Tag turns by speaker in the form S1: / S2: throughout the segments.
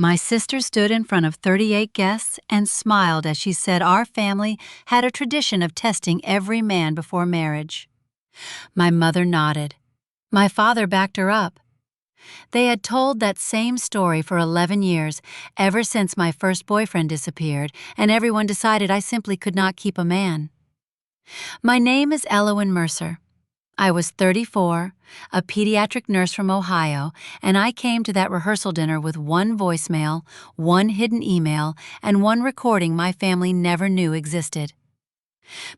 S1: My sister stood in front of 38 guests and smiled as she said our family had a tradition of testing every man before marriage. My mother nodded. My father backed her up. They had told that same story for 11 years, ever since my first boyfriend disappeared, and everyone decided I simply could not keep a man. My name is Elowen Mercer. I was 34, a pediatric nurse from Ohio, and I came to that rehearsal dinner with one voicemail, one hidden email, and one recording my family never knew existed.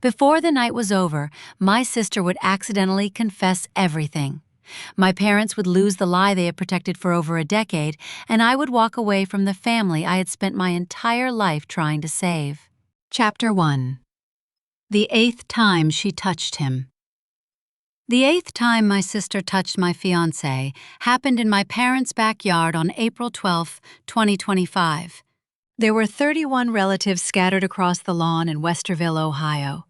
S1: Before the night was over, my sister would accidentally confess everything. My parents would lose the lie they had protected for over a decade, and I would walk away from the family I had spent my entire life trying to save. Chapter 1. The 8th time she touched him. The 8th time my sister touched my fiancé happened in my parents' backyard on April 12, 2025. There were 31 relatives scattered across the lawn in Westerville, Ohio.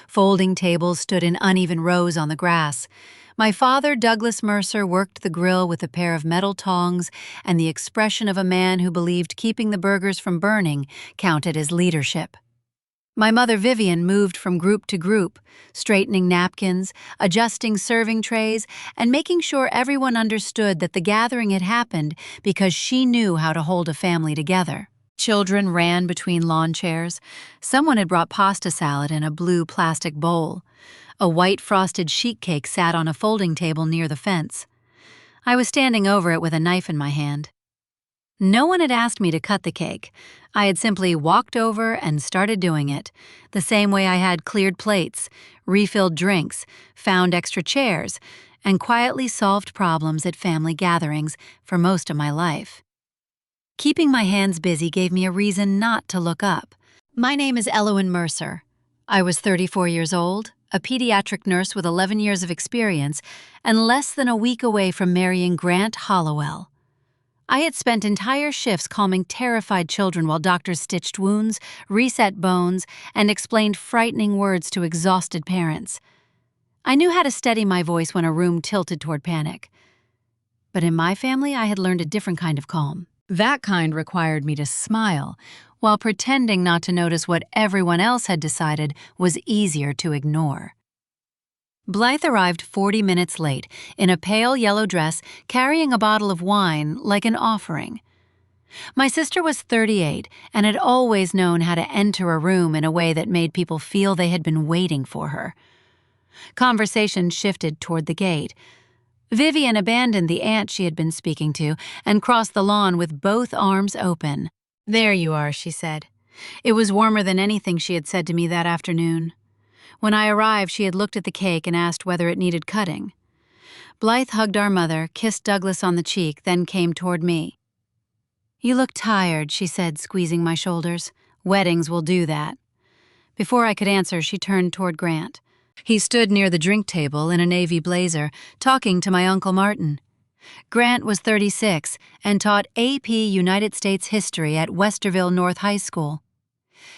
S1: Folding tables stood in uneven rows on the grass. My father, Douglas Mercer, worked the grill with a pair of metal tongs and the expression of a man who believed keeping the burgers from burning counted as leadership. My mother, Vivian, moved from group to group, straightening napkins, adjusting serving trays, and making sure everyone understood that the gathering had happened because she knew how to hold a family together. Children ran between lawn chairs. Someone had brought pasta salad in a blue plastic bowl. A white frosted sheet cake sat on a folding table near the fence. I was standing over it with a knife in my hand. No one had asked me to cut the cake. I had simply walked over and started doing it, the same way I had cleared plates, refilled drinks, found extra chairs, and quietly solved problems at family gatherings for most of my life. Keeping my hands busy gave me a reason not to look up. My name is Elowen Mercer. I was 34 years old, a pediatric nurse with 11 years of experience, and less than a week away from marrying Grant Hollowell. I had spent entire shifts calming terrified children while doctors stitched wounds, reset bones, and explained frightening words to exhausted parents. I knew how to steady my voice when a room tilted toward panic. But in my family, I had learned a different kind of calm. That kind required me to smile, while pretending not to notice what everyone else had decided was easier to ignore. Blythe arrived 40 minutes late, in a pale yellow dress, carrying a bottle of wine like an offering. My sister was 38 and had always known how to enter a room in a way that made people feel they had been waiting for her. Conversation shifted toward the gate. Vivian abandoned the aunt she had been speaking to and crossed the lawn with both arms open. "There you are," she said. It was warmer than anything she had said to me that afternoon. When I arrived, she had looked at the cake and asked whether it needed cutting. Blythe hugged our mother, kissed Douglas on the cheek, then came toward me. "You look tired," she said, squeezing my shoulders. "Weddings will do that." Before I could answer, she turned toward Grant. He stood near the drink table in a navy blazer, talking to my Uncle Martin. Grant was 36 and taught AP United States History at Westerville North High School.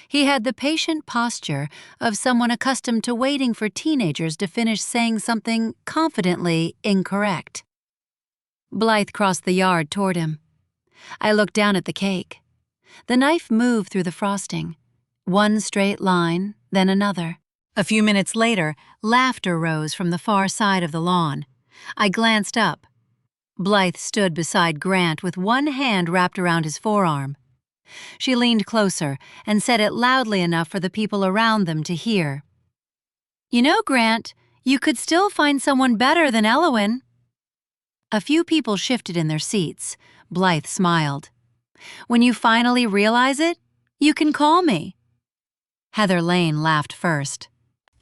S1: He had the patient posture of someone accustomed to waiting for teenagers to finish saying something confidently incorrect. Blythe crossed the yard toward him. I looked down at the cake. The knife moved through the frosting. One straight line, then another. A few minutes later, laughter rose from the far side of the lawn. I glanced up. Blythe stood beside Grant with one hand wrapped around his forearm. She leaned closer and said it loudly enough for the people around them to hear. "You know, Grant, you could still find someone better than Elowen." A few people shifted in their seats. Blythe smiled. "When you finally realize it, you can call me." Heather Lane laughed first.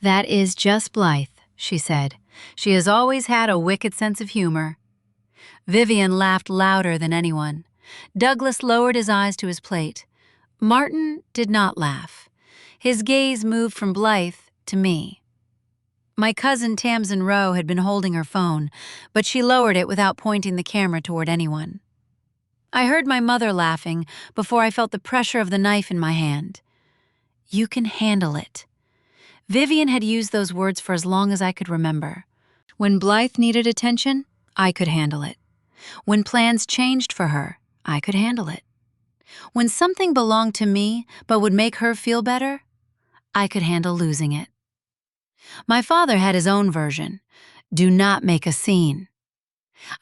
S1: "That is just Blythe," she said. "She has always had a wicked sense of humor." Vivian laughed louder than anyone. Douglas lowered his eyes to his plate. Martin did not laugh. His gaze moved from Blythe to me. My cousin Tamsin Rowe had been holding her phone, but she lowered it without pointing the camera toward anyone. I heard my mother laughing before I felt the pressure of the knife in my hand. "You can handle it." Vivian had used those words for as long as I could remember. When Blythe needed attention, I could handle it. When plans changed for her, I could handle it. When something belonged to me but would make her feel better, I could handle losing it. My father had his own version. Do not make a scene.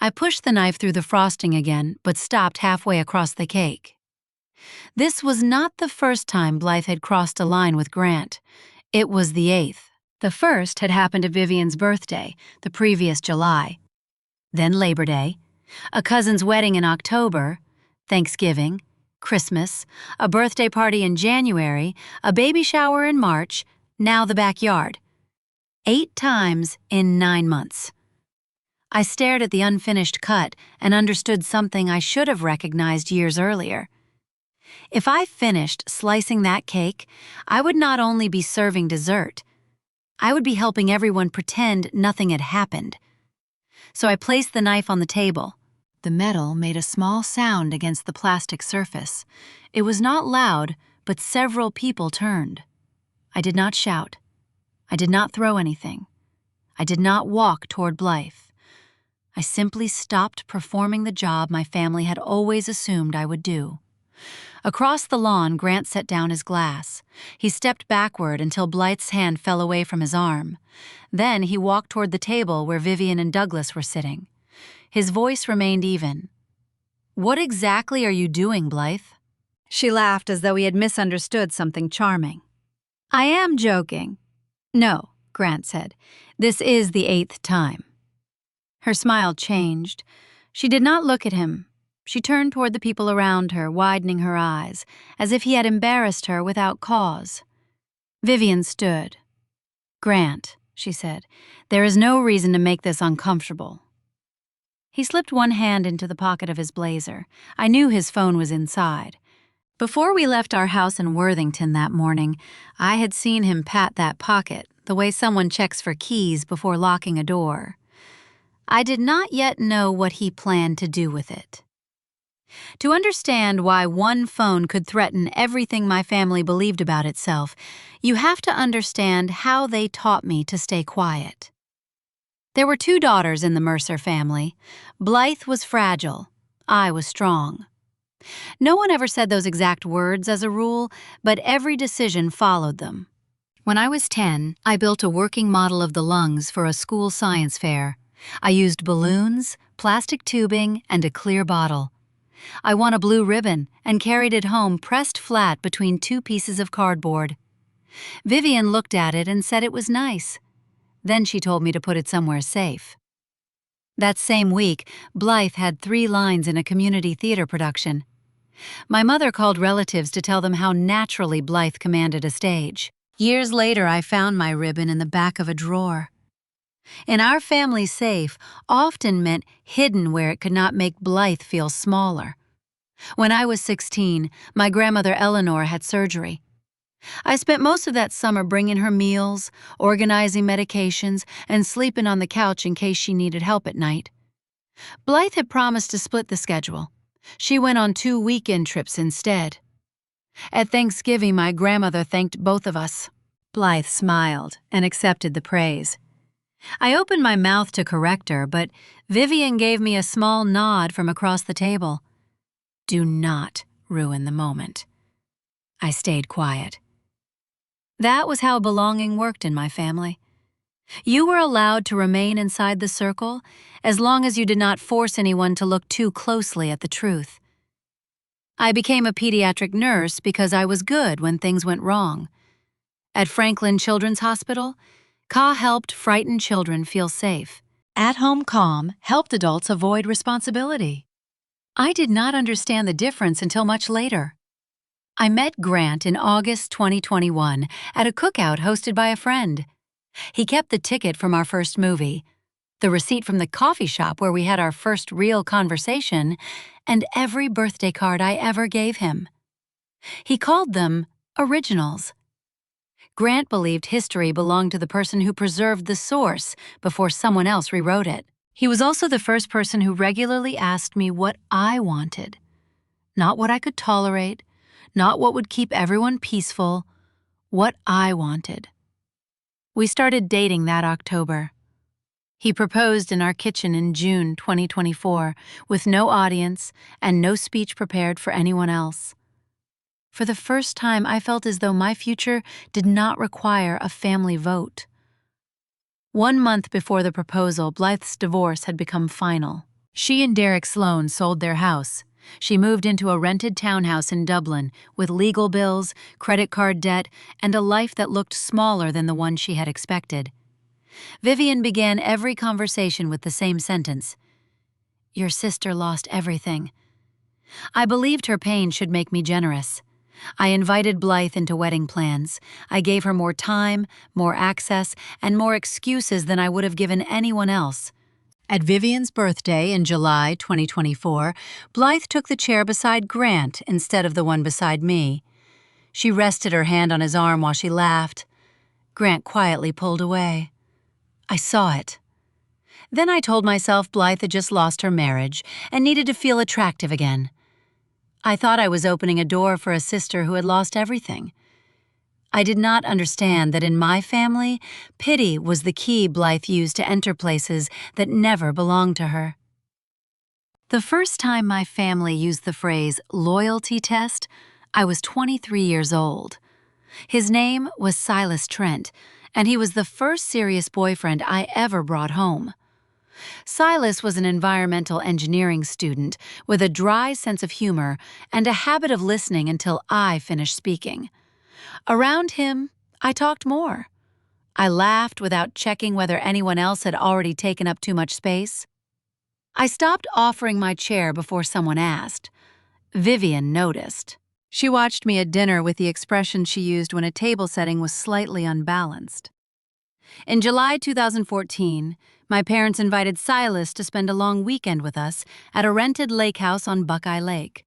S1: I pushed the knife through the frosting again, but stopped halfway across the cake. This was not the first time Blythe had crossed a line with Grant. It was the 8th. The first had happened at Vivian's birthday, the previous July. Then Labor Day, a cousin's wedding in October, Thanksgiving, Christmas, a birthday party in January, a baby shower in March, now the backyard. 8 times in 9 months. I stared at the unfinished cut and understood something I should have recognized years earlier. If I finished slicing that cake, I would not only be serving dessert, I would be helping everyone pretend nothing had happened. So I placed the knife on the table. The metal made a small sound against the plastic surface. It was not loud, but several people turned. I did not shout. I did not throw anything. I did not walk toward Blythe. I simply stopped performing the job my family had always assumed I would do. Across the lawn, Grant set down his glass. He stepped backward until Blythe's hand fell away from his arm. Then he walked toward the table where Vivian and Douglas were sitting. His voice remained even. "What exactly are you doing, Blythe?" She laughed as though he had misunderstood something charming. "I am joking." "No," Grant said. "This is the 8th time." Her smile changed. She did not look at him. She turned toward the people around her, widening her eyes, as if he had embarrassed her without cause. Vivian stood. "Grant," she said, "there is no reason to make this uncomfortable." He slipped one hand into the pocket of his blazer. I knew his phone was inside. Before we left our house in Worthington that morning, I had seen him pat that pocket, the way someone checks for keys before locking a door. I did not yet know what he planned to do with it. To understand why one phone could threaten everything my family believed about itself, you have to understand how they taught me to stay quiet. There were 2 daughters in the Mercer family. Blythe was fragile. I was strong. No one ever said those exact words as a rule, but every decision followed them. When I was 10, I built a working model of the lungs for a school science fair. I used balloons, plastic tubing, and a clear bottle. I won a blue ribbon and carried it home pressed flat between 2 pieces of cardboard. Vivian looked at it and said it was nice. Then she told me to put it somewhere safe. That same week, Blythe had 3 lines in a community theater production. My mother called relatives to tell them how naturally Blythe commanded a stage. Years later, I found my ribbon in the back of a drawer. In our family, safe often meant hidden where it could not make Blythe feel smaller. When I was 16, my grandmother Eleanor had surgery. I spent most of that summer bringing her meals, organizing medications, and sleeping on the couch in case she needed help at night. Blythe had promised to split the schedule. She went on 2 weekend trips instead. At Thanksgiving, my grandmother thanked both of us. Blythe smiled and accepted the praise. I opened my mouth to correct her, but Vivian gave me a small nod from across the table. Do not ruin the moment. I stayed quiet. That was how belonging worked in my family. You were allowed to remain inside the circle as long as you did not force anyone to look too closely at the truth. I became a pediatric nurse because I was good when things went wrong. At Franklin Children's Hospital, CA helped frightened children feel safe. At-home calm helped adults avoid responsibility. I did not understand the difference until much later. I met Grant in August 2021 at a cookout hosted by a friend. He kept the ticket from our first movie, the receipt from the coffee shop where we had our first real conversation, and every birthday card I ever gave him. He called them originals. Grant believed history belonged to the person who preserved the source before someone else rewrote it. He was also the first person who regularly asked me what I wanted. Not what I could tolerate, not what would keep everyone peaceful, what I wanted. We started dating that October. He proposed in our kitchen in June 2024 with no audience and no speech prepared for anyone else. For the first time, I felt as though my future did not require a family vote. 1 month before the proposal, Blythe's divorce had become final. She and Derek Sloan sold their house. She moved into a rented townhouse in Dublin with legal bills, credit card debt, and a life that looked smaller than the one she had expected. Vivian began every conversation with the same sentence: "Your sister lost everything." I believed her pain should make me generous. I invited Blythe into wedding plans. I gave her more time, more access, and more excuses than I would have given anyone else. At Vivian's birthday in July 2024, Blythe took the chair beside Grant instead of the one beside me. She rested her hand on his arm while she laughed. Grant quietly pulled away. I saw it. Then I told myself Blythe had just lost her marriage and needed to feel attractive again. I thought I was opening a door for a sister who had lost everything. I did not understand that in my family, pity was the key Blythe used to enter places that never belonged to her. The first time my family used the phrase loyalty test, I was 23 years old. His name was Silas Trent, and he was the first serious boyfriend I ever brought home. Silas was an environmental engineering student with a dry sense of humor and a habit of listening until I finished speaking. Around him, I talked more. I laughed without checking whether anyone else had already taken up too much space. I stopped offering my chair before someone asked. Vivian noticed. She watched me at dinner with the expression she used when a table setting was slightly unbalanced. In July 2014, my parents invited Silas to spend a long weekend with us at a rented lake house on Buckeye Lake.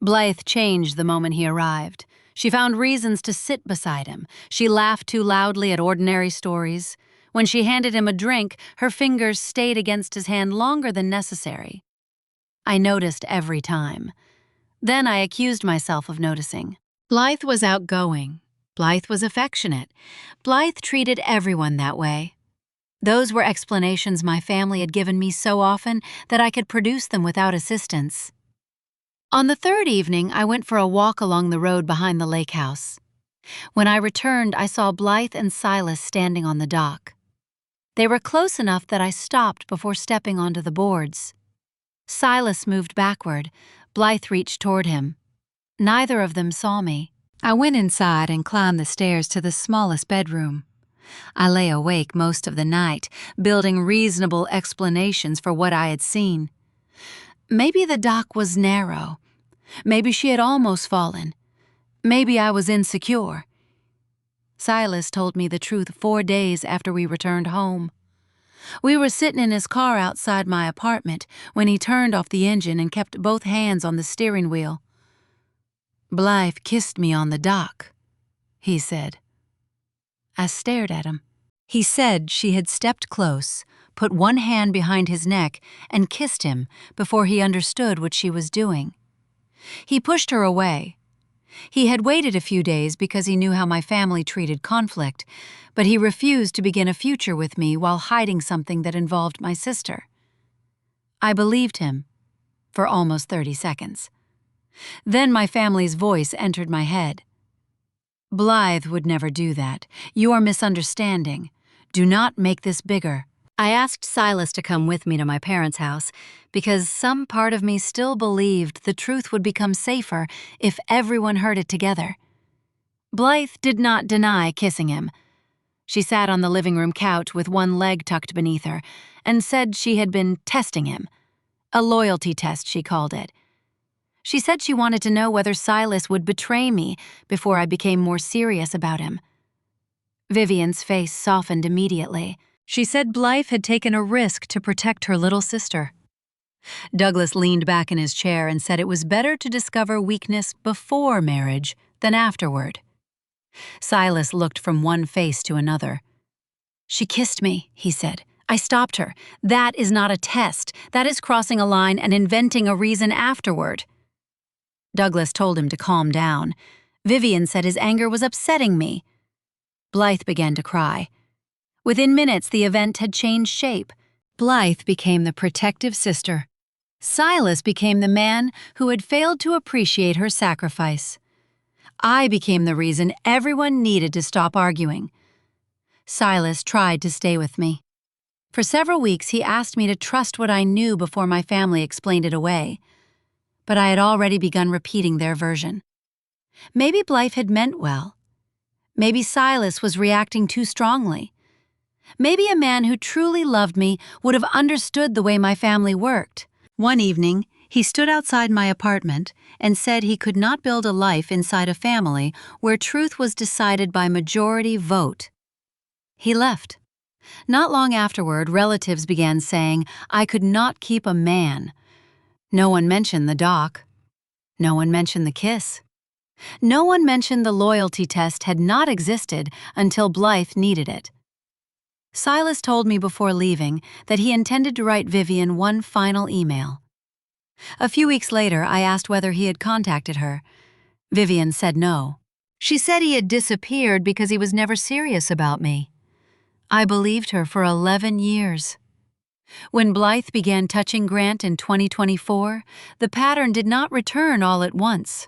S1: Blythe changed the moment he arrived. She found reasons to sit beside him. She laughed too loudly at ordinary stories. When she handed him a drink, her fingers stayed against his hand longer than necessary. I noticed every time. Then I accused myself of noticing. Blythe was outgoing. Blythe was affectionate. Blythe treated everyone that way. Those were explanations my family had given me so often that I could produce them without assistance. On the third evening, I went for a walk along the road behind the lake house. When I returned, I saw Blythe and Silas standing on the dock. They were close enough that I stopped before stepping onto the boards. Silas moved backward. Blythe reached toward him. Neither of them saw me. I went inside and climbed the stairs to the smallest bedroom. I lay awake most of the night, building reasonable explanations for what I had seen. Maybe the dock was narrow. Maybe she had almost fallen. Maybe I was insecure. Silas told me the truth 4 days after we returned home. We were sitting in his car outside my apartment when he turned off the engine and kept both hands on the steering wheel. "Blythe kissed me on the dock," he said. I stared at him. He said she had stepped close, put one hand behind his neck, and kissed him before he understood what she was doing. He pushed her away. He had waited a few days because he knew how my family treated conflict, but he refused to begin a future with me while hiding something that involved my sister. I believed him for almost 30 seconds. Then my family's voice entered my head. "Blythe would never do that. You are misunderstanding. Do not make this bigger." I asked Silas to come with me to my parents' house because some part of me still believed the truth would become safer if everyone heard it together. Blythe did not deny kissing him. She sat on the living room couch with one leg tucked beneath her and said she had been testing him. A loyalty test, she called it. She said she wanted to know whether Silas would betray me before I became more serious about him. Vivian's face softened immediately. She said Blythe had taken a risk to protect her little sister. Douglas leaned back in his chair and said it was better to discover weakness before marriage than afterward. Silas looked from one face to another. "She kissed me," he said. "I stopped her. That is not a test. That is crossing a line and inventing a reason afterward." Douglas told him to calm down. Vivian said his anger was upsetting me. Blythe began to cry. Within minutes, the event had changed shape. Blythe became the protective sister. Silas became the man who had failed to appreciate her sacrifice. I became the reason everyone needed to stop arguing. Silas tried to stay with me. For several weeks, he asked me to trust what I knew before my family explained it away. But I had already begun repeating their version. Maybe Blythe had meant well. Maybe Silas was reacting too strongly. Maybe a man who truly loved me would have understood the way my family worked. One evening, he stood outside my apartment and said he could not build a life inside a family where truth was decided by majority vote. He left. Not long afterward, relatives began saying I could not keep a man. No one mentioned the doc. No one mentioned the kiss. No one mentioned the loyalty test had not existed until Blythe needed it. Silas told me before leaving that he intended to write Vivian one final email. A few weeks later, I asked whether he had contacted her. Vivian said no. She said he had disappeared because he was never serious about me. I believed her for 11 years. When Blythe began touching Grant in 2024, the pattern did not return all at once.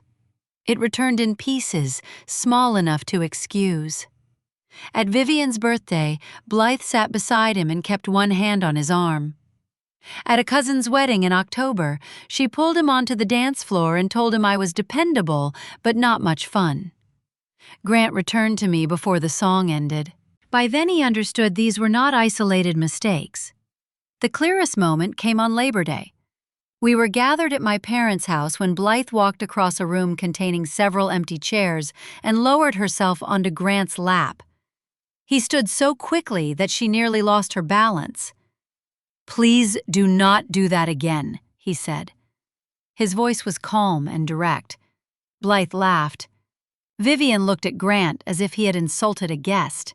S1: It returned in pieces, small enough to excuse. At Vivian's birthday, Blythe sat beside him and kept one hand on his arm. At a cousin's wedding in October, she pulled him onto the dance floor and told him I was dependable, but not much fun. Grant returned to me before the song ended. By then he understood these were not isolated mistakes. The clearest moment came on Labor Day. We were gathered at my parents' house when Blythe walked across a room containing several empty chairs and lowered herself onto Grant's lap. He stood so quickly that she nearly lost her balance. "Please do not do that again," he said. His voice was calm and direct. Blythe laughed. Vivian looked at Grant as if he had insulted a guest.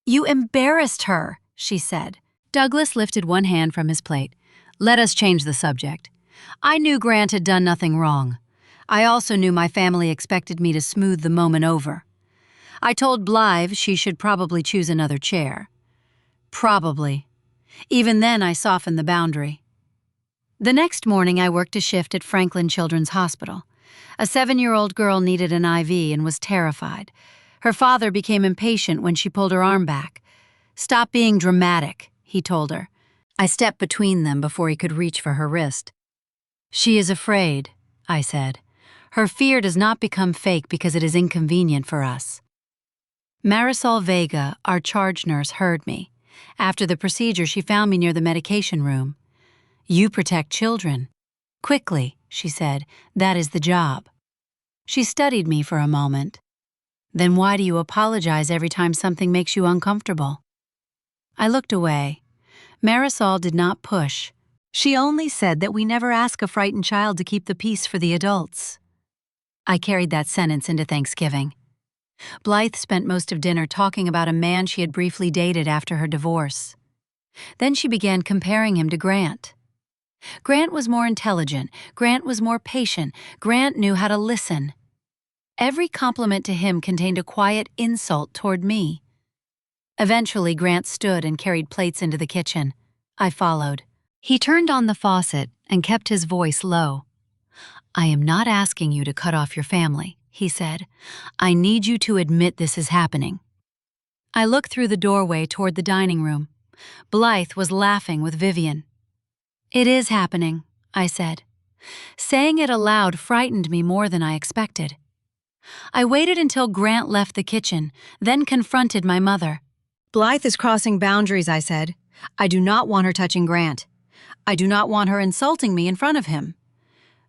S1: "You embarrassed her," she said. Douglas lifted one hand from his plate. "Let us change the subject. I knew Grant had done nothing wrong. I also knew my family expected me to smooth the moment over. I told Blythe she should probably choose another chair. Probably. Even then I softened the boundary. The next morning I worked a shift at Franklin Children's Hospital. A 7-year-old girl needed an IV and was terrified. Her father became impatient when she pulled her arm back. "Stop being dramatic," he told her. I stepped between them before he could reach for her wrist. "She is afraid," I said. "Her fear does not become fake because it is inconvenient for us." Marisol Vega, our charge nurse, heard me. After the procedure, she found me near the medication room. "You protect children." "Quickly," she said. "That is the job." She studied me for a moment. "Then why do you apologize every time something makes you uncomfortable?" I looked away. Marisol did not push. She only said that we never ask a frightened child to keep the peace for the adults. I carried that sentence into Thanksgiving. Blythe spent most of dinner talking about a man she had briefly dated after her divorce. Then she began comparing him to Grant. Grant was more intelligent. Grant was more patient. Grant knew how to listen. Every compliment to him contained a quiet insult toward me. Eventually, Grant stood and carried plates into the kitchen. I followed. He turned on the faucet and kept his voice low. "I am not asking you to cut off your family," he said. "I need you to admit this is happening." I looked through the doorway toward the dining room. Blythe was laughing with Vivian. "It is happening," I said. Saying it aloud frightened me more than I expected. I waited until Grant left the kitchen, then confronted my mother. "Blythe is crossing boundaries," I said. "I do not want her touching Grant. I do not want her insulting me in front of him.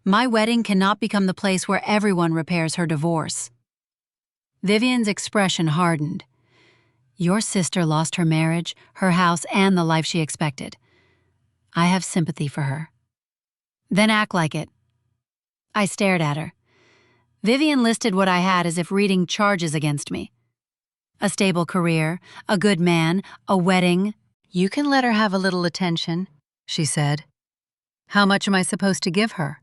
S1: My wedding cannot become the place where everyone repairs her divorce." Vivian's expression hardened. "Your sister lost her marriage, her house, and the life she expected. I have sympathy for her." "Then act like it." I stared at her. Vivian listed what I had as if reading charges against me. A stable career, a good man, a wedding. "You can let her have a little attention," she said. "How much am I supposed to give her?"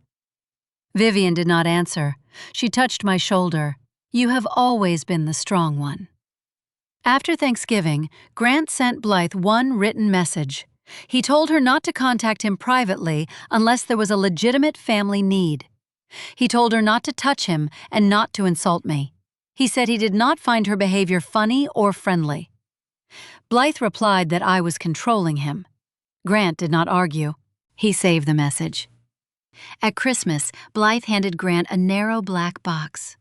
S1: Vivian did not answer. She touched my shoulder. "You have always been the strong one." After Thanksgiving, Grant sent Blythe one written message. He told her not to contact him privately unless there was a legitimate family need. He told her not to touch him and not to insult me. He said he did not find her behavior funny or friendly. Blythe replied that I was controlling him. Grant did not argue. He saved the message. At Christmas, Blythe handed Grant a narrow black box.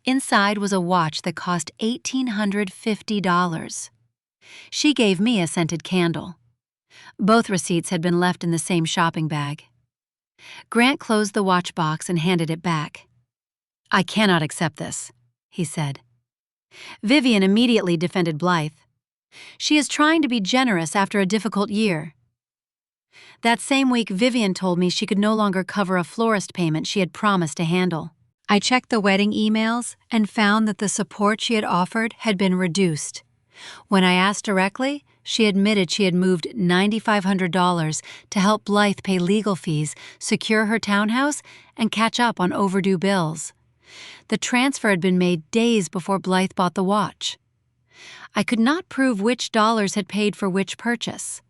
S1: Inside was a watch that cost $1,850. She gave me a scented candle. Both receipts had been left in the same shopping bag. Grant closed the watch box and handed it back. "I cannot accept this," he said. Vivian immediately defended Blythe. "She is trying to be generous after a difficult year." That same week, Vivian told me she could no longer cover a florist payment she had promised to handle. I checked the wedding emails and found that the support she had offered had been reduced. When I asked directly, she admitted she had moved $9,500 to help Blythe pay legal fees, secure her townhouse, and catch up on overdue bills. The transfer had been made days before Blythe bought the watch. I could not prove which dollars had paid for which purchase.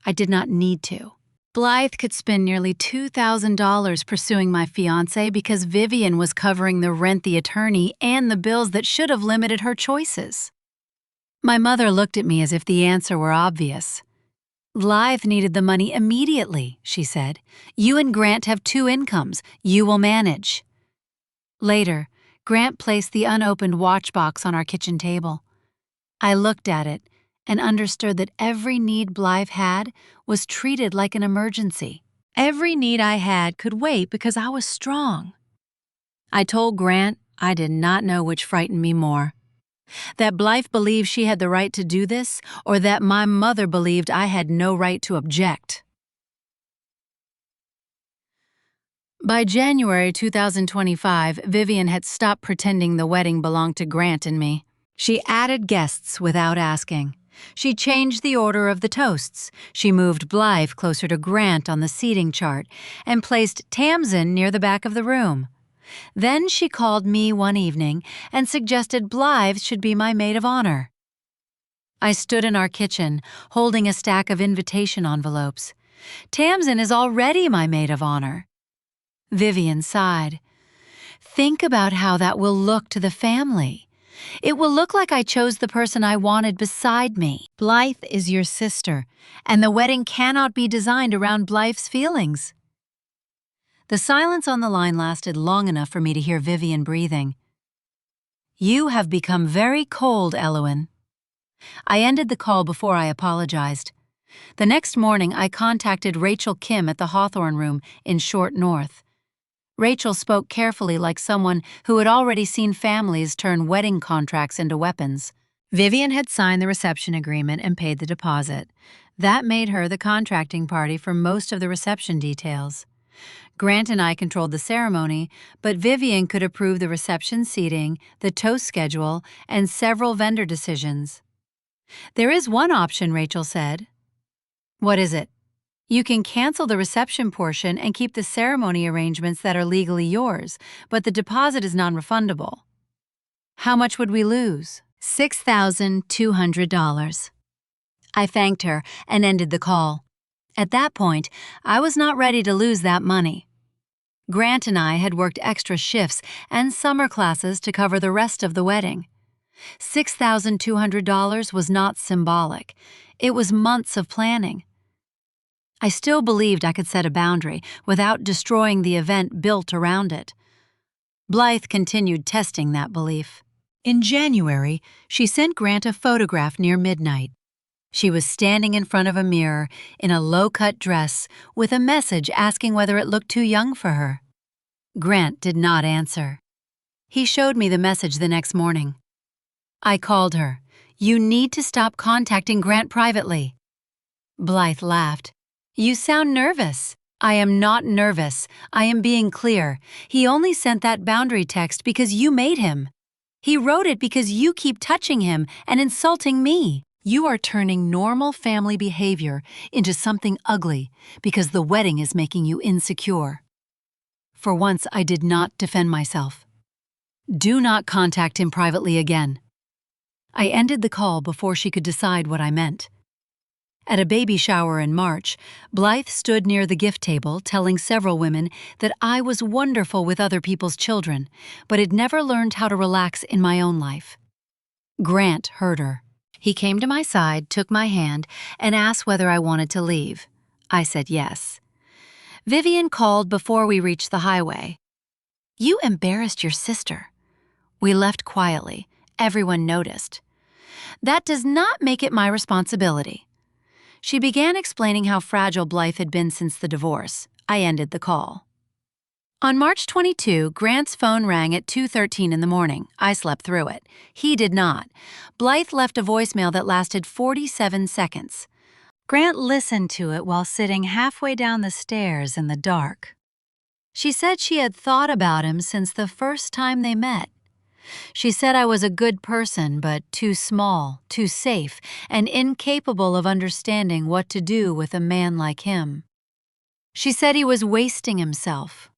S1: I did not need to. Blythe could spend nearly $2,000 pursuing my fiancé because Vivian was covering the rent, the attorney, and the bills that should have limited her choices. My mother looked at me as if the answer were obvious. "Blythe needed the money immediately," she said. "You and Grant have two incomes. You will manage." Later, Grant placed the unopened watch box on our kitchen table. I looked at it and understood that every need Blythe had was treated like an emergency. Every need I had could wait because I was strong. I told Grant I did not know which frightened me more. That Blythe believed she had the right to do this, or that my mother believed I had no right to object. By January 2025, Vivian had stopped pretending the wedding belonged to Grant and me. She added guests without asking. She changed the order of the toasts. She moved Blythe closer to Grant on the seating chart and placed Tamsin near the back of the room. Then she called me one evening and suggested Blythe should be my maid of honor. I stood in our kitchen, holding a stack of invitation envelopes. "Tamsin is already my maid of honor." Vivian sighed. "Think about how that will look to the family. It will look like I chose the person I wanted beside me. Blythe is your sister, and the wedding cannot be designed around Blythe's feelings." The silence on the line lasted long enough for me to hear Vivian breathing. "You have become very cold, Elowen." I ended the call before I apologized. The next morning, I contacted Rachel Kim at the Hawthorne Room in Short North. Rachel spoke carefully like someone who had already seen families turn wedding contracts into weapons. Vivian had signed the reception agreement and paid the deposit. That made her the contracting party for most of the reception details. Grant and I controlled the ceremony, but Vivian could approve the reception seating, the toast schedule, and several vendor decisions. "There is one option," Rachel said. "What is it?" "You can cancel the reception portion and keep the ceremony arrangements that are legally yours, but the deposit is non-refundable." "How much would we lose?" $6,200. I thanked her and ended the call. At that point, I was not ready to lose that money. Grant and I had worked extra shifts and summer classes to cover the rest of the wedding. $6,200 was not symbolic. It was months of planning. I still believed I could set a boundary without destroying the event built around it. Blythe continued testing that belief. In January, she sent Grant a photograph near midnight. She was standing in front of a mirror in a low-cut dress with a message asking whether it looked too young for her. Grant did not answer. He showed me the message the next morning. I called her. "You need to stop contacting Grant privately." Blythe laughed. "You sound nervous." "I am not nervous. I am being clear. He only sent that boundary text because you made him. He wrote it because you keep touching him and insulting me. You are turning normal family behavior into something ugly because the wedding is making you insecure." For once, I did not defend myself. "Do not contact him privately again." I ended the call before she could decide what I meant. At a baby shower in March, Blythe stood near the gift table telling several women that I was wonderful with other people's children, but had never learned how to relax in my own life. Grant heard her. He came to my side, took my hand, and asked whether I wanted to leave. I said yes. Vivian called before we reached the highway. "You embarrassed your sister." We left quietly. Everyone noticed. "That does not make it my responsibility." She began explaining how fragile Blythe had been since the divorce. I ended the call. On March 22, Grant's phone rang at 2:13 in the morning. I slept through it. He did not. Blythe left a voicemail that lasted 47 seconds. Grant listened to it while sitting halfway down the stairs in the dark. She said she had thought about him since the first time they met. She said I was a good person, but too small, too safe, and incapable of understanding what to do with a man like him. She said he was wasting himself.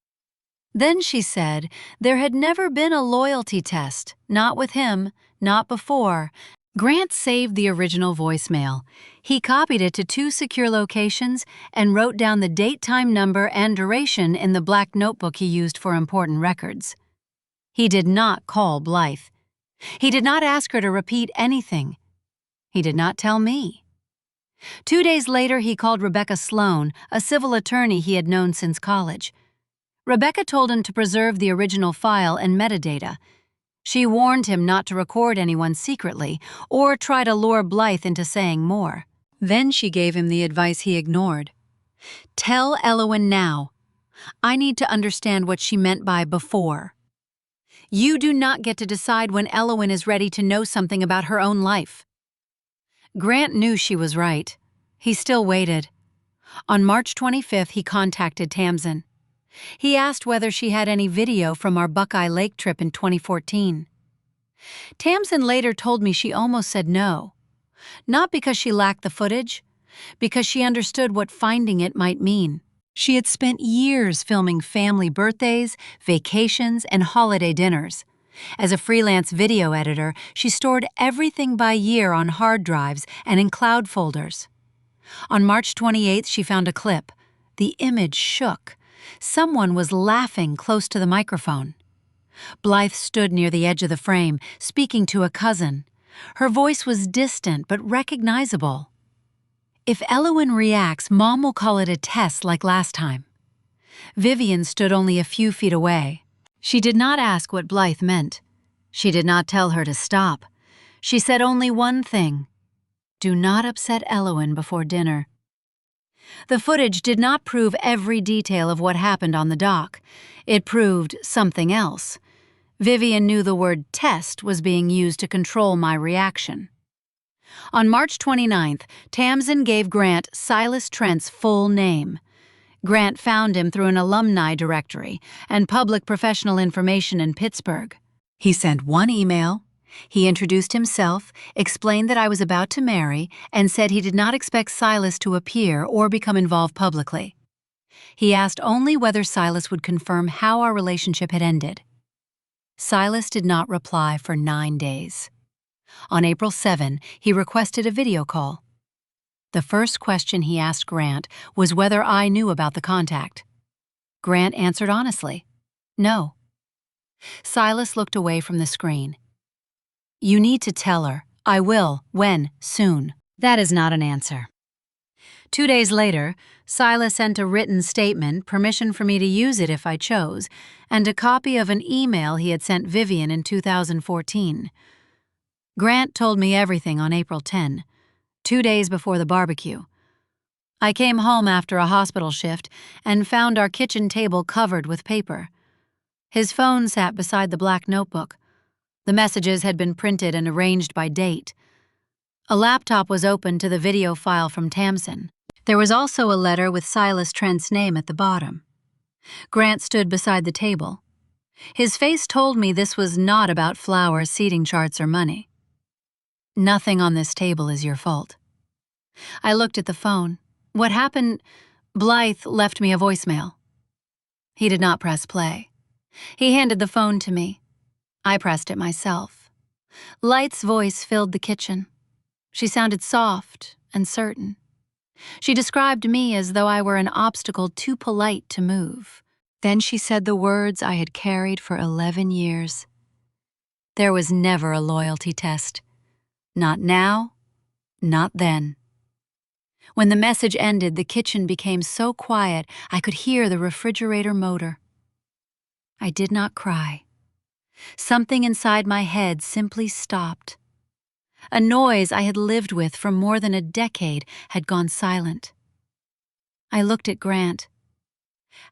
S1: Then she said there had never been a loyalty test, not with him, not before. Grant saved the original voicemail. He copied it to 2 secure locations and wrote down the date, time, number, and duration in the black notebook he used for important records. He did not call Blythe. He did not ask her to repeat anything. He did not tell me. 2 days later, he called Rebecca Sloan, a civil attorney he had known since college. Rebecca told him to preserve the original file and metadata. She warned him not to record anyone secretly or try to lure Blythe into saying more. Then she gave him the advice he ignored. "Tell Elowen now. I need to understand what she meant by before. You do not get to decide when Elowen is ready to know something about her own life." Grant knew she was right. He still waited. On March 25th, he contacted Tamsin. He asked whether she had any video from our Buckeye Lake trip in 2014. Tamsin later told me she almost said no. Not because she lacked the footage, because she understood what finding it might mean. She had spent years filming family birthdays, vacations, and holiday dinners. As a freelance video editor, she stored everything by year on hard drives and in cloud folders. On March 28th, she found a clip. The image shook. Someone was laughing close to the microphone. Blythe stood near the edge of the frame, speaking to a cousin. Her voice was distant but recognizable. "If Elowen reacts, Mom will call it a test like last time." Vivian stood only a few feet away. She did not ask what Blythe meant. She did not tell her to stop. She said only one thing: "Do not upset Elowen before dinner." The footage did not prove every detail of what happened on the dock. It proved something else. Vivian knew the word test was being used to control my reaction. On March 29th, Tamsin gave Grant Silas Trent's full name. Grant found him through an alumni directory and public professional information in Pittsburgh. He sent one email. He introduced himself, explained that I was about to marry, and said he did not expect Silas to appear or become involved publicly. He asked only whether Silas would confirm how our relationship had ended. Silas did not reply for 9 days. On April 7, he requested a video call. The first question he asked Grant was whether I knew about the contact. Grant answered honestly, "No." Silas looked away from the screen. "You need to tell her. I will. When? Soon." That is not an answer. 2 days later, Silas sent a written statement, permission for me to use it if I chose, and a copy of an email he had sent Vivian in 2014. Grant told me everything on April 10, 2 days before the barbecue. I came home after a hospital shift and found our kitchen table covered with paper. His phone sat beside the black notebook. The messages had been printed and arranged by date. A laptop was open to the video file from Tamsin. There was also a letter with Silas Trent's name at the bottom. Grant stood beside the table. His face told me this was not about flowers, seating charts, or money. "Nothing on this table is your fault." I looked at the phone. What happened? Blythe left me a voicemail. He did not press play. He handed the phone to me. I pressed it myself. Light's voice filled the kitchen. She sounded soft and certain. She described me as though I were an obstacle too polite to move. Then she said the words I had carried for 11 years. There was never a loyalty test. Not now, not then. When the message ended, the kitchen became so quiet I could hear the refrigerator motor. I did not cry. Something inside my head simply stopped. A noise I had lived with for more than a decade had gone silent. I looked at Grant.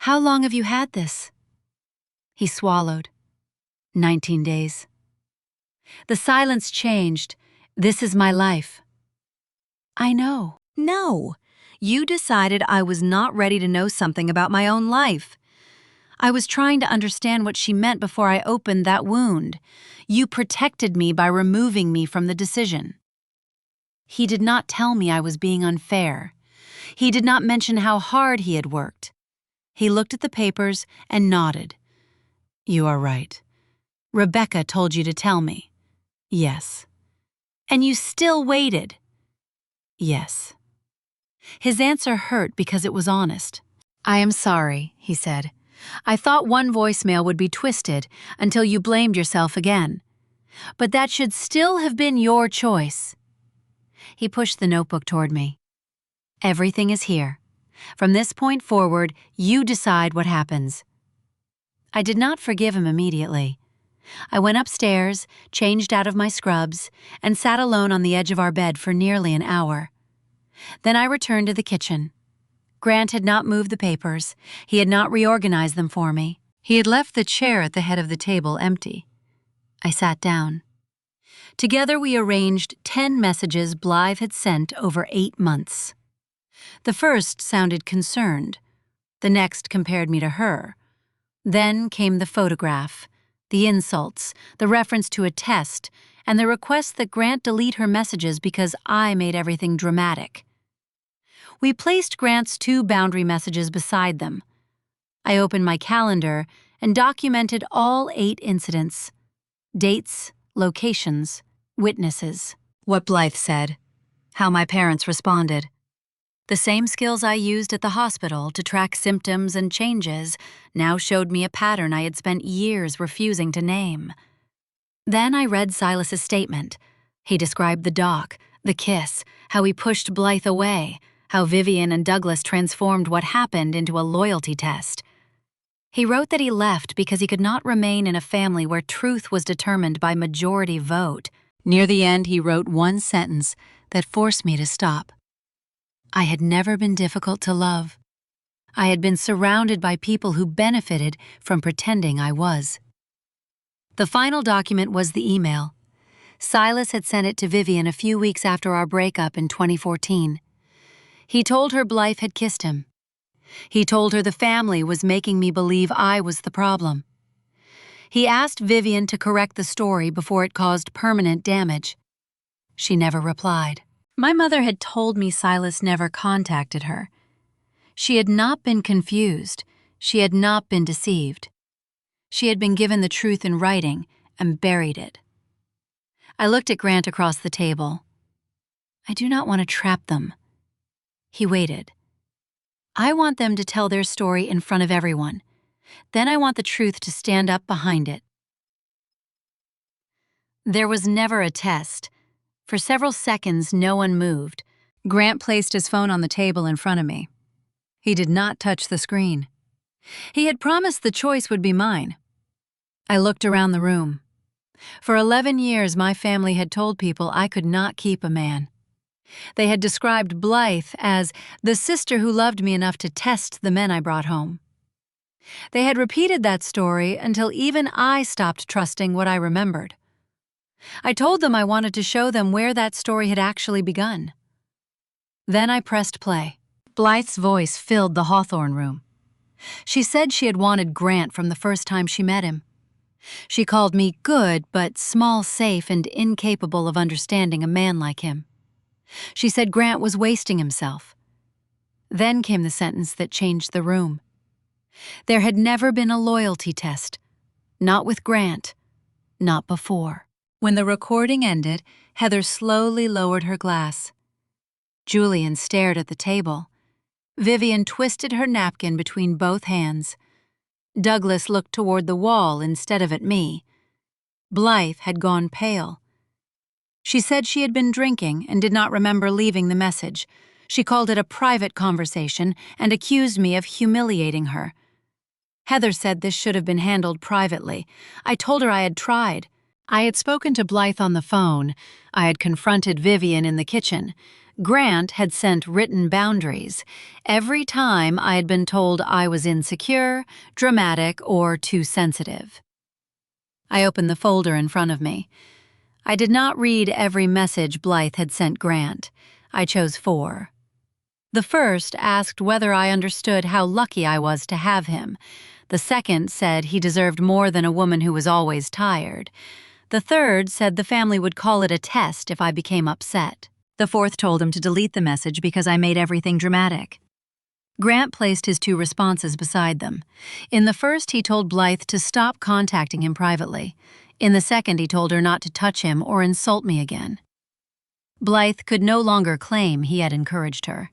S1: "How long have you had this?" He swallowed. 19 days. The silence changed. "This is my life." "I know." "No. You decided I was not ready to know something about my own life. I was trying to understand what she meant before I opened that wound. You protected me by removing me from the decision." He did not tell me I was being unfair. He did not mention how hard he had worked. He looked at the papers and nodded. "You are right. Rebecca told you to tell me." "Yes." "And you still waited." "Yes." His answer hurt because it was honest. "I am sorry," he said. "I thought one voicemail would be twisted until you blamed yourself again. But that should still have been your choice." He pushed the notebook toward me. "Everything is here. From this point forward, you decide what happens." I did not forgive him immediately. I went upstairs, changed out of my scrubs, and sat alone on the edge of our bed for nearly an hour. Then I returned to the kitchen. Grant had not moved the papers. He had not reorganized them for me. He had left the chair at the head of the table empty. I sat down. Together we arranged 10 messages Blythe had sent over 8 months. The first sounded concerned. The next compared me to her. Then came the photograph, the insults, the reference to a test, and the request that Grant delete her messages because I made everything dramatic. We placed Grant's 2 boundary messages beside them. I opened my calendar and documented all 8 incidents. Dates, locations, witnesses. What Blythe said. How my parents responded. The same skills I used at the hospital to track symptoms and changes now showed me a pattern I had spent years refusing to name. Then I read Silas's statement. He described the dock, the kiss, how he pushed Blythe away, how Vivian and Douglas transformed what happened into a loyalty test. He wrote that he left because he could not remain in a family where truth was determined by majority vote. Near the end, he wrote one sentence that forced me to stop. I had never been difficult to love. I had been surrounded by people who benefited from pretending I was. The final document was the email. Silas had sent it to Vivian a few weeks after our breakup in 2014. He told her Blythe had kissed him. He told her the family was making me believe I was the problem. He asked Vivian to correct the story before it caused permanent damage. She never replied. My mother had told me Silas never contacted her. She had not been confused. She had not been deceived. She had been given the truth in writing and buried it. I looked at Grant across the table. I do not want to trap them. He waited. I want them to tell their story in front of everyone. Then I want the truth to stand up behind it. There was never a test. For several seconds, no one moved. Grant placed his phone on the table in front of me. He did not touch the screen. He had promised the choice would be mine. I looked around the room. For 11 years, my family had told people I could not keep a man. They had described Blythe as the sister who loved me enough to test the men I brought home. They had repeated that story until even I stopped trusting what I remembered. I told them I wanted to show them where that story had actually begun. Then I pressed play. Blythe's voice filled the Hawthorne room. She said she had wanted Grant from the first time she met him. She called me good but small-safe and incapable of understanding a man like him. She said Grant was wasting himself. Then came the sentence that changed the room. There had never been a loyalty test. Not with Grant. Not before. When the recording ended, Heather slowly lowered her glass. Julian stared at the table. Vivian twisted her napkin between both hands. Douglas looked toward the wall instead of at me. Blythe had gone pale. She said she had been drinking and did not remember leaving the message. She called it a private conversation and accused me of humiliating her. Heather said this should have been handled privately. I told her I had tried. I had spoken to Blythe on the phone. I had confronted Vivian in the kitchen. Grant had sent written boundaries. Every time I had been told I was insecure, dramatic, or too sensitive. I opened the folder in front of me. I did not read every message Blythe had sent Grant. I chose 4. The first asked whether I understood how lucky I was to have him. The second said he deserved more than a woman who was always tired. The third said the family would call it a test if I became upset. The fourth told him to delete the message because I made everything dramatic. Grant placed his 2 responses beside them. In the first, he told Blythe to stop contacting him privately. In the second, he told her not to touch him or insult me again. Blythe could no longer claim he had encouraged her.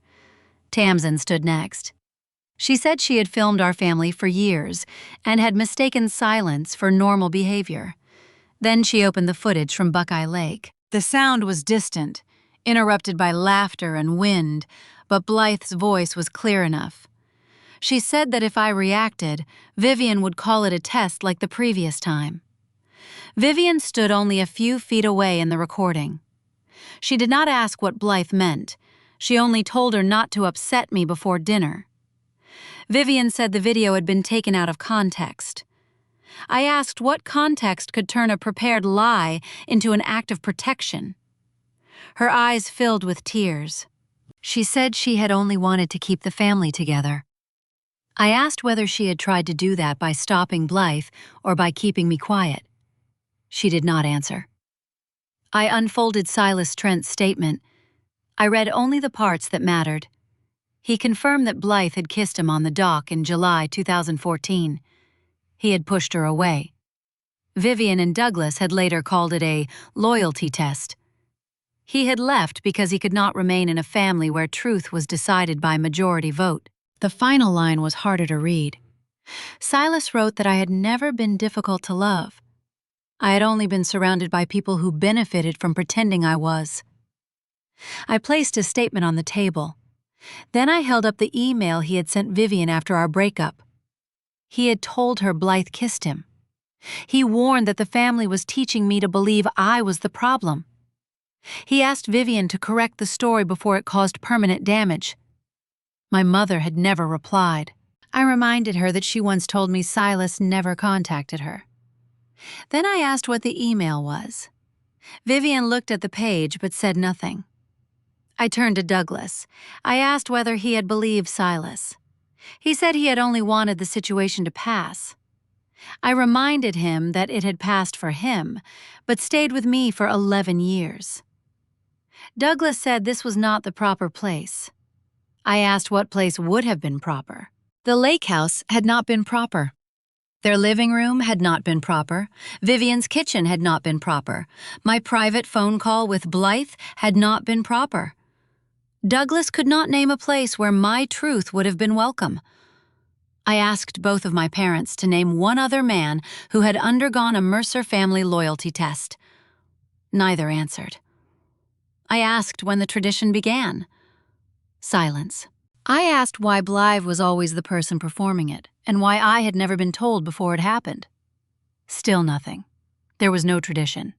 S1: Tamsin stood next. She said she had filmed our family for years and had mistaken silence for normal behavior. Then she opened the footage from Buckeye Lake. The sound was distant, interrupted by laughter and wind, but Blythe's voice was clear enough. She said that if I reacted, Vivian would call it a test like the previous time. Vivian stood only a few feet away in the recording. She did not ask what Blythe meant. She only told her not to upset me before dinner. Vivian said the video had been taken out of context. I asked what context could turn a prepared lie into an act of protection. Her eyes filled with tears. She said she had only wanted to keep the family together. I asked whether she had tried to do that by stopping Blythe or by keeping me quiet. She did not answer. I unfolded Silas Trent's statement. I read only the parts that mattered. He confirmed that Blythe had kissed him on the dock in July 2014. He had pushed her away. Vivian and Douglas had later called it a loyalty test. He had left because he could not remain in a family where truth was decided by majority vote. The final line was harder to read. Silas wrote that I had never been difficult to love. I had only been surrounded by people who benefited from pretending I was. I placed his statement on the table. Then I held up the email he had sent Vivian after our breakup. He had told her Blythe kissed him. He warned that the family was teaching me to believe I was the problem. He asked Vivian to correct the story before it caused permanent damage. My mother had never replied. I reminded her that she once told me Silas never contacted her. Then I asked what the email was. Vivian looked at the page but said nothing. I turned to Douglas. I asked whether he had believed Silas. He said he had only wanted the situation to pass. I reminded him that it had passed for him, but stayed with me for 11 years. Douglas said this was not the proper place. I asked what place would have been proper. The lake house had not been proper. Their living room had not been proper. Vivian's kitchen had not been proper. My private phone call with Blythe had not been proper. Douglas could not name a place where my truth would have been welcome. I asked both of my parents to name one other man who had undergone a Mercer family loyalty test. Neither answered. I asked when the tradition began. Silence. I asked why Blythe was always the person performing it, and why I had never been told before it happened. Still nothing. There was no tradition.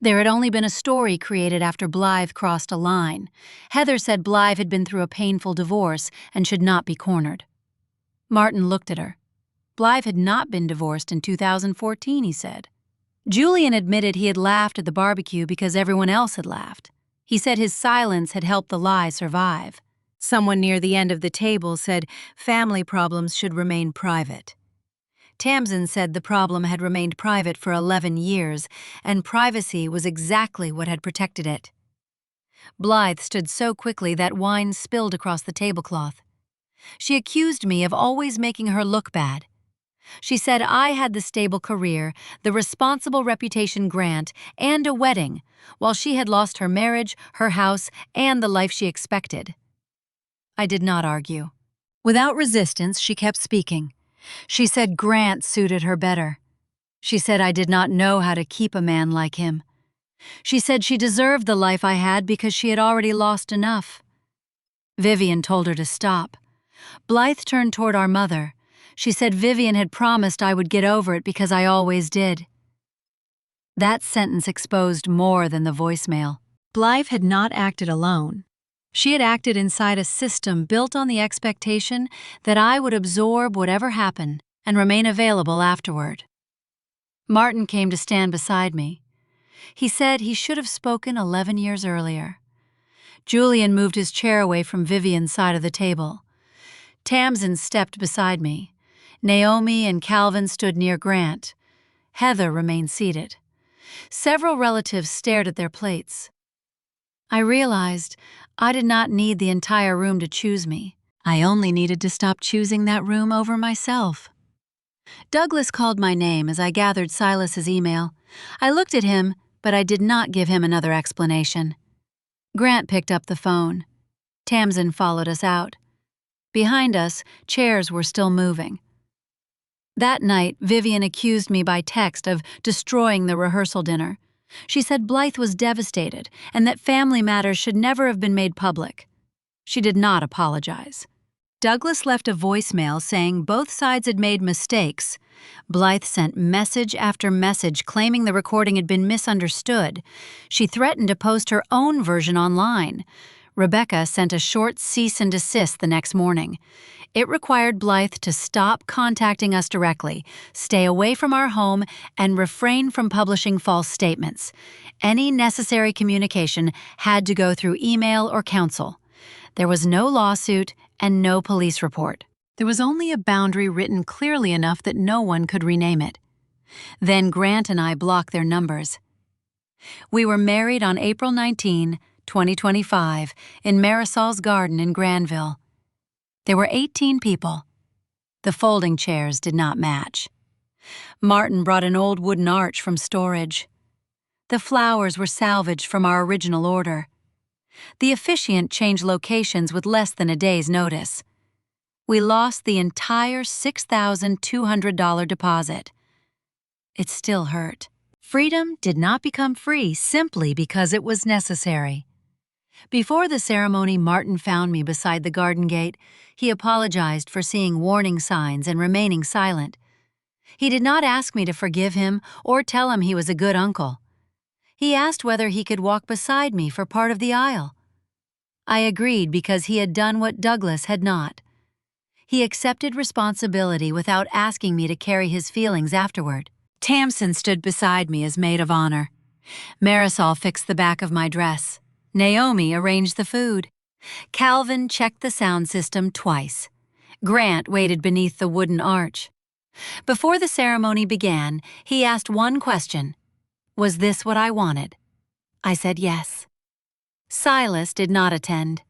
S1: There had only been a story created after Blythe crossed a line. Heather said Blythe had been through a painful divorce and should not be cornered. Martin looked at her. Blythe had not been divorced in 2014, he said. Julian admitted he had laughed at the barbecue because everyone else had laughed. He said his silence had helped the lie survive. Someone near the end of the table said family problems should remain private. Tamsin said the problem had remained private for 11 years, and privacy was exactly what had protected it. Blythe stood so quickly that wine spilled across the tablecloth. She accused me of always making her look bad. She said I had the stable career, the responsible reputation Grant, and a wedding, while she had lost her marriage, her house, and the life she expected. I did not argue. Without resistance, she kept speaking. She said Grant suited her better. She said I did not know how to keep a man like him. She said she deserved the life I had because she had already lost enough. Vivian told her to stop. Blythe turned toward our mother. She said Vivian had promised I would get over it because I always did. That sentence exposed more than the voicemail. Blythe had not acted alone. She had acted inside a system built on the expectation that I would absorb whatever happened and remain available afterward. Martin came to stand beside me. He said he should have spoken 11 years earlier. Julian moved his chair away from Vivian's side of the table. Tamsin stepped beside me. Naomi and Calvin stood near Grant. Heather remained seated. Several relatives stared at their plates. I realized I did not need the entire room to choose me. I only needed to stop choosing that room over myself. Douglas called my name as I gathered Silas's email. I looked at him, but I did not give him another explanation. Grant picked up the phone. Tamsin followed us out. Behind us, chairs were still moving. That night, Vivian accused me by text of destroying the rehearsal dinner. She said Blythe was devastated and that family matters should never have been made public. She did not apologize. Douglas left a voicemail saying both sides had made mistakes. Blythe sent message after message claiming the recording had been misunderstood. She threatened to post her own version online. Rebecca sent a short cease and desist the next morning. It required Blythe to stop contacting us directly, stay away from our home, and refrain from publishing false statements. Any necessary communication had to go through email or counsel. There was no lawsuit and no police report. There was only a boundary written clearly enough that no one could rename it. Then Grant and I blocked their numbers. We were married on April 19, 2025, in Marisol's garden in Granville. There were 18 people. The folding chairs did not match. Martin brought an old wooden arch from storage. The flowers were salvaged from our original order. The officiant changed locations with less than a day's notice. We lost the entire $6,200 deposit. It still hurt. Freedom did not become free simply because it was necessary. Before the ceremony, Martin found me beside the garden gate. He apologized for seeing warning signs and remaining silent. He did not ask me to forgive him or tell him he was a good uncle. He asked whether he could walk beside me for part of the aisle. I agreed because he had done what Douglas had not. He accepted responsibility without asking me to carry his feelings afterward. Tamsin stood beside me as maid of honor. Marisol fixed the back of my dress. Naomi arranged the food. Calvin checked the sound system twice. Grant waited beneath the wooden arch. Before the ceremony began, he asked one question. Was this what I wanted? I said yes. Silas did not attend.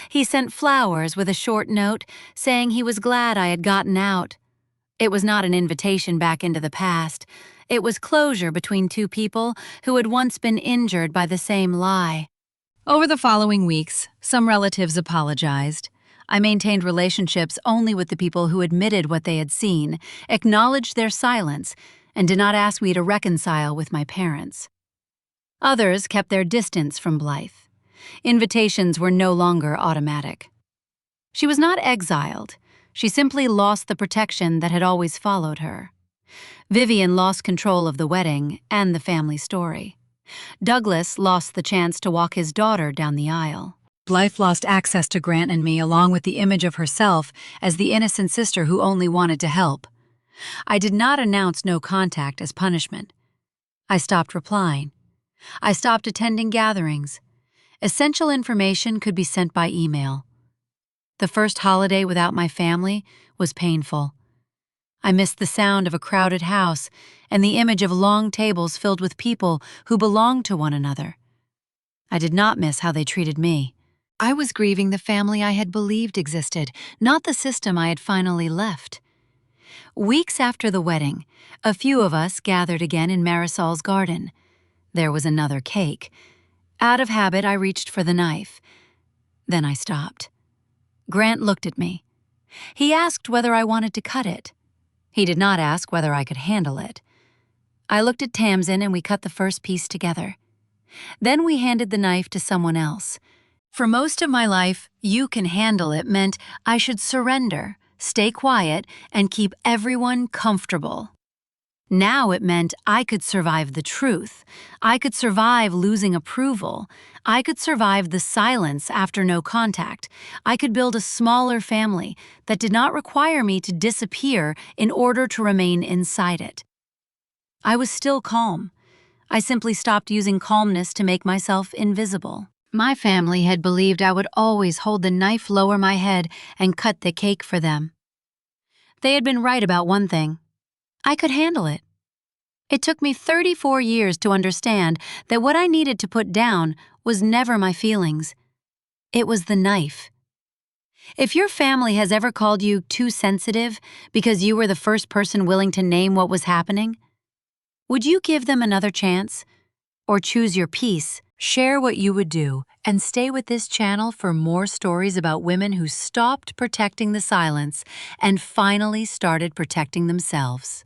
S1: He sent flowers with a short note saying he was glad I had gotten out. It was not an invitation back into the past. It was closure between two people who had once been injured by the same lie. Over the following weeks, some relatives apologized. I maintained relationships only with the people who admitted what they had seen, acknowledged their silence, and did not ask me to reconcile with my parents. Others kept their distance from Blythe. Invitations were no longer automatic. She was not exiled. She simply lost the protection that had always followed her. Vivian lost control of the wedding and the family story. Douglas lost the chance to walk his daughter down the aisle. Blythe lost access to Grant and me along with the image of herself as the innocent sister who only wanted to help. I did not announce no contact as punishment. I stopped replying. I stopped attending gatherings. Essential information could be sent by email. The first holiday without my family was painful. I missed the sound of a crowded house and the image of long tables filled with people who belonged to one another. I did not miss how they treated me. I was grieving the family I had believed existed, not the system I had finally left. Weeks after the wedding, a few of us gathered again in Marisol's garden. There was another cake. Out of habit, I reached for the knife. Then I stopped. Grant looked at me. He asked whether I wanted to cut it. He did not ask whether I could handle it. I looked at Tamsin and we cut the first piece together. Then we handed the knife to someone else. For most of my life, "you can handle it" meant I should surrender, stay quiet, and keep everyone comfortable. Now it meant I could survive the truth. I could survive losing approval. I could survive the silence after no contact. I could build a smaller family that did not require me to disappear in order to remain inside it. I was still calm. I simply stopped using calmness to make myself invisible. My family had believed I would always hold the knife lower my head and cut the cake for them. They had been right about one thing. I could handle it. It took me 34 years to understand that what I needed to put down was never my feelings. It was the knife. If your family has ever called you too sensitive because you were the first person willing to name what was happening, would you give them another chance? Or choose your peace? Share what you would do and stay with this channel for more stories about women who stopped protecting the silence and finally started protecting themselves.